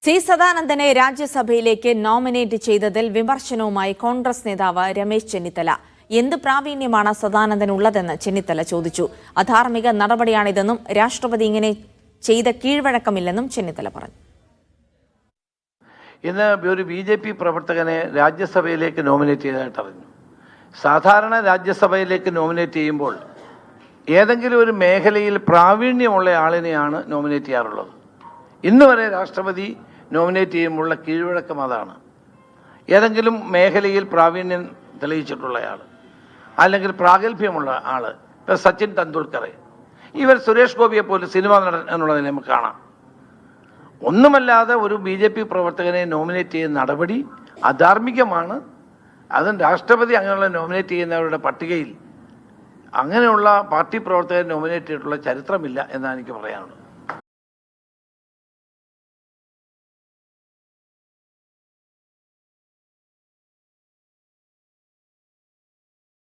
C സദാനന്ദനെ രാജ്യസഭയിലേക്ക് nominate ചെയ്തതിൽ വിമർശനവുമായി കോൺഗ്രസ് നേതാവ് രമേശ് ചെന്നിത്തല. എന്ത് പ്രാവീണ്യമാണ് സദാനന്ദനുള്ളതെന്ന് ചെന്നിത്തല ചോദിച്ചു. അധാർമിക നടപടിയാണിതെന്നും രാഷ്ട്രപതി ഇങ്ങനെ ചെയ്ത കീഴ്വഴക്കമില്ലെന്നും ചെന്നിത്തല പറഞ്ഞു. ഇന്ന് ഒരു BJP പ്രവർത്തകനെ രാജ്യസഭയിലേക്ക് നോമിനേറ്റ് ചെയ്തതായിട്ട് അറിഞ്ഞു. സാധാരണ രാജ്യസഭയിലേക്ക് നോമിനേറ്റ് ചെയ്യുമ്പോൾ ഏതെങ്കിലും ഒരു മേഖലയിൽ പ്രാവീണ്യമുള്ള ആളിനെയാണ് നോമിനേറ്റ് ചെയ്യാറുള്ളത്. ഇന്ന് വരെ രാഷ്ട്രപതി നോമിനേറ്റ് ചെയ്യുമ്പോഴുള്ള കീഴ്വഴക്കം അതാണ്. ഏതെങ്കിലും മേഖലയിൽ പ്രാവീണ്യം തെളിയിച്ചിട്ടുള്ളയാൾ, അല്ലെങ്കിൽ പ്രാഗൽഭ്യമുള്ള ആൾ, ഇപ്പോൾ സച്ചിൻ തെണ്ടുൽക്കർ, ഇവർ സുരേഷ് ഗോപിയെ പോലെ സിനിമ നടൻ എന്നുള്ളതിനെ നമുക്ക് കാണാം. ഒന്നുമല്ലാതെ ഒരു BJP പ്രവർത്തകനെ നോമിനേറ്റ് ചെയ്യുന്ന നടപടി അധാർമികമാണ്. അതും രാഷ്ട്രപതി അങ്ങനെയുള്ള നോമിനേറ്റ് ചെയ്യുന്നവരുടെ പട്ടികയിൽ അങ്ങനെയുള്ള പാർട്ടി പ്രവർത്തകരെ നോമിനേറ്റ് ചെയ്തിട്ടുള്ള ചരിത്രമില്ല എന്നാണ് എനിക്ക് പറയാനുള്ളത്.